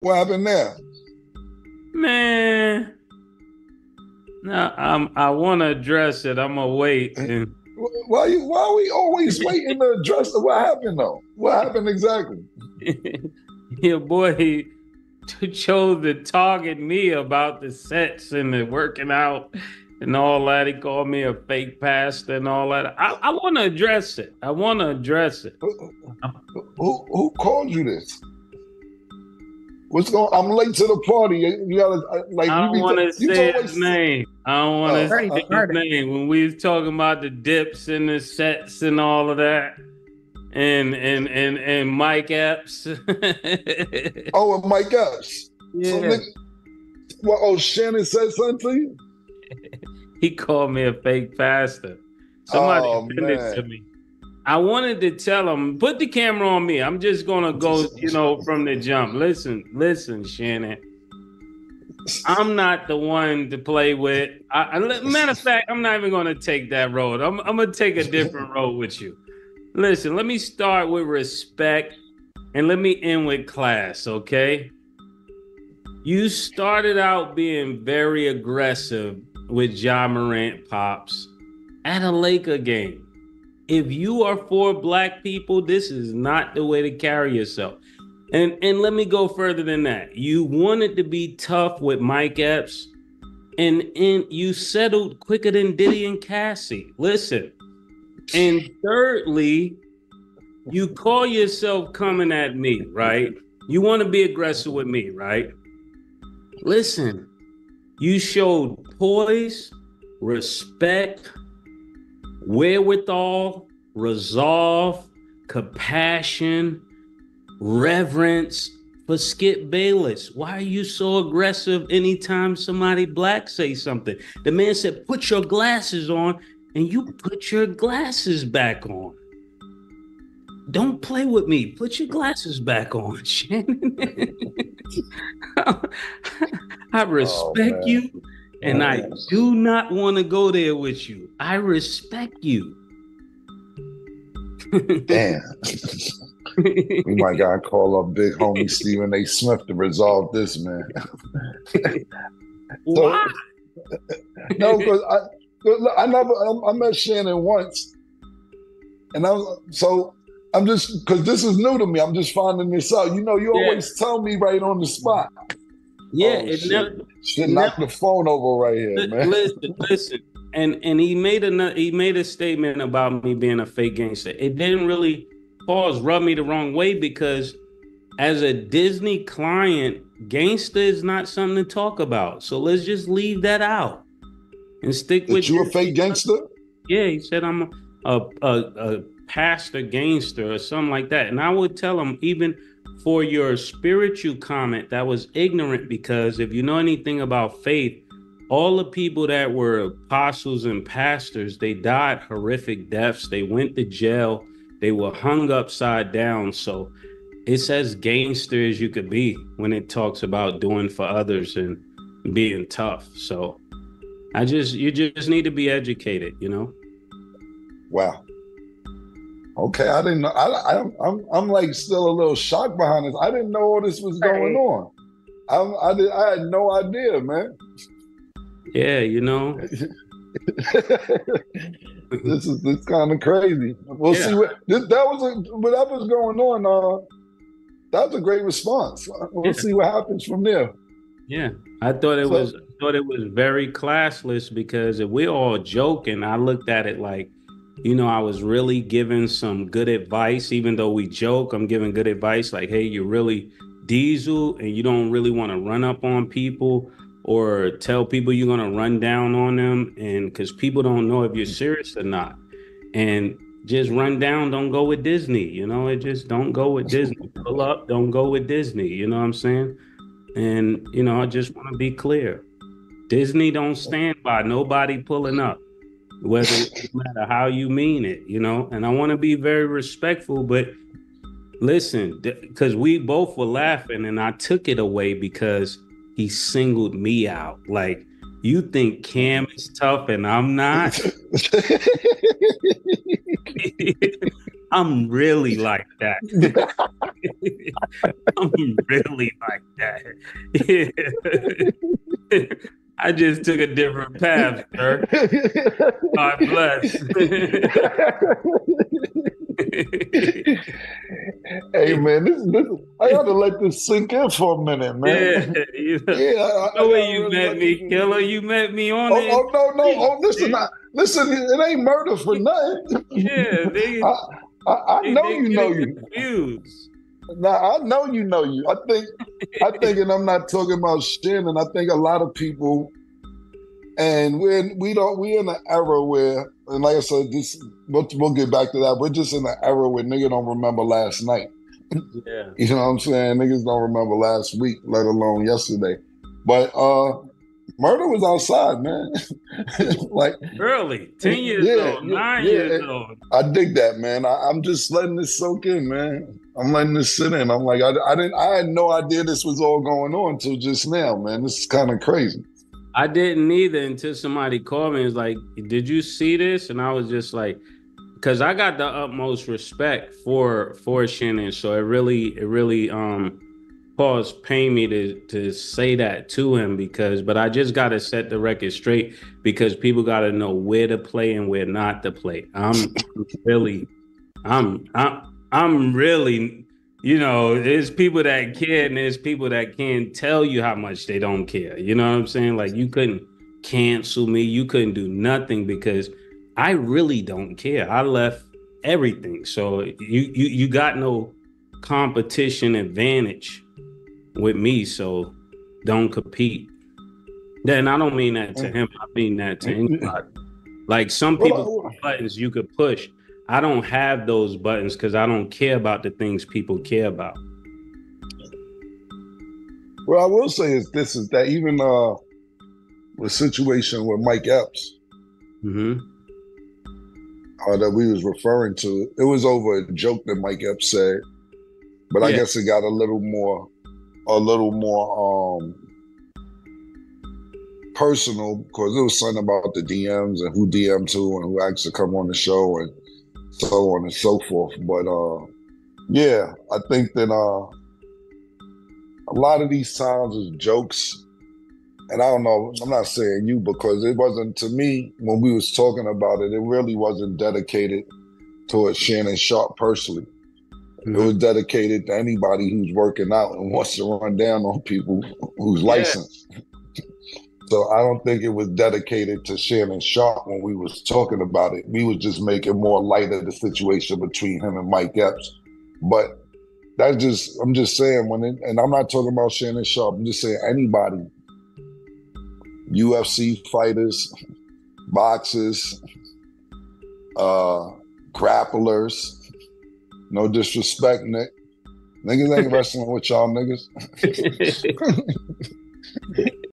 What happened there? Man, no, I want to address it. I'm gonna wait and Why are we always waiting to address what happened though? What happened exactly? your boy chose to target me about the sets and the working out and all that. He called me a fake pastor and all that. I want to address it. I want to address it. Who called you this? What's going? I'm late to the party. You gotta like I you don't be. want to You say his always. name. I don't want to Uh, Already say uh, his started. name when we was talking about the dips and the sets and all of that. And Mike Epps. oh, and Mike Epps. So Yeah. nigga, well, oh Shannon said something to you. He called me a fake pastor. Somebody Oh offended to man. me. I wanted to tell him, put the camera on me. I'm just gonna go, from the jump. Listen, Shannon. I'm not the one to play with. Matter of fact, I'm not even gonna take that road. I'm gonna take a different road with you. Listen, let me start with respect and let me end with class, okay? You started out being very aggressive with Ja Morant pops at a Laker game. If you are for black people, this is not the way to carry yourself. And let me go further than that. You wanted to be tough with Mike Epps, and you settled quicker than Diddy and Cassie. Listen. And thirdly, you call yourself coming at me, right? You want to be aggressive with me, right? Listen, you showed poise, respect, wherewithal, resolve, compassion, reverence for Skip Bayless. Why are you so aggressive anytime somebody black say something? The man said, put your glasses on, and you put your glasses back on. Don't play with me. Put your glasses back on, Shannon. I Oh respect man. you, and I do not want to go there with you. I respect you. Damn. We might gotta call up big homie Stephen A. Smith to resolve this, man. Why? So no, because I never I met Shannon once, and I'm just because this is new to me. I'm just finding this out. You know, you Yeah, always tell me right on the spot. yeah. Oh It shit, knock never. the phone over right here, man. Listen. And he made a statement about me being a fake gangster. It didn't really pause rub me the wrong way because as a Disney client, gangster is not something to talk about. So let's just leave that out and stick That with you a Disney. fake gangster? Yeah, he said I'm a pastor gangster or something like that. And I would tell him, even for your spiritual comment, that was ignorant because if you know anything about faith, all the people that were apostles and pastors, they died horrific deaths. They went to jail. They were hung upside down. So it's as gangster as you could be when it talks about doing for others and being tough. So you just need to be educated. Wow. Okay, I didn't know. I'm like still a little shocked behind this. I didn't know all this was going Right. on. I had no idea, man. Yeah. This kind of crazy. We'll Yeah, see what that was. Whatever's going on. That was a great response. We'll yeah, see what happens from there. yeah. So I thought it was very classless because if we're all joking, I looked at it like, I was really giving some good advice, even though we joke, I'm giving good advice like, hey, you're really diesel and you don't really want to run up on people or tell people you're gonna run down on them, and because people don't know if you're serious or not. And just run down, don't go with Disney. It just don't go with Disney. Pull up, don't go with Disney. You know what I'm saying? And I just want to be clear. Disney don't stand by nobody pulling up, whether no matter how you mean it. And I want to be very respectful, but listen, because we both were laughing and I took it away because he singled me out. Like, you think Cam is tough and I'm not? I'm really like that. I'm really like that. Yeah. I just took a different path, sir. God bless. Hey man, this I gotta let this sink in for a minute, man. Yeah, Yeah, the I way gotta you really met let this. me, killer. You met me on Oh, the oh no, no, street, oh listen, man. listen, it ain't murder for nothing. Yeah, I, I know they you get know it you. confused. Now I know you know you. I think, and I'm not talking about Shannon. I think a lot of people, and we're in an era where, and like I said, we'll get back to that. We're just in an era where nigga don't remember last night. Yeah, You know what I'm saying? Niggas don't remember last week, let alone yesterday. But murder was outside, man. Like, early, 10 years yeah, old, yeah, 9 years yeah. old. I dig that, man. I'm just letting this soak in, man. I'm letting this sit in. I'm like, I had no idea this was all going on until just now, man. This is kind of crazy. I didn't either until somebody called me and was like, "Did you see this?" And I was just like, because I got the utmost respect for Shannon, so it really caused pain me to say that to him but I just got to set the record straight because people got to know where to play and where not to play. Really I'm really, there's people that care and there's people that can't tell you how much they don't care. You know what I'm saying? Like you couldn't cancel me, you couldn't do nothing because I really don't care. I left everything. So you got no competition advantage with me, so don't compete. Then I don't mean that to him. I mean that to anybody. Like some people Well, buttons you could push. I don't have those buttons because I don't care about the things people care about. what I will say is that even the situation with Mike Epps Mm-hmm. that we was referring to, it was over a joke that Mike Epps said, but I Yeah, guess it got a little more personal because it was something about the DMs and who DM'd to and who asked to come on the show and so on and so forth. But yeah, I think that a lot of these times is jokes. And I don't know, I'm not saying you because it wasn't, to me, when we was talking about it, it really wasn't dedicated towards Shannon Sharpe personally. It mm-hmm. was dedicated to anybody who's working out and wants to run down on people who's Yeah, licensed. So I don't think it was dedicated to Shannon Sharpe when we was talking about it. We was just making more light of the situation between him and Mike Epps. But I'm just saying and I'm not talking about Shannon Sharpe. I'm just saying anybody, UFC fighters, boxers, grapplers. No disrespect, Nick. Niggas ain't wrestling with y'all niggas.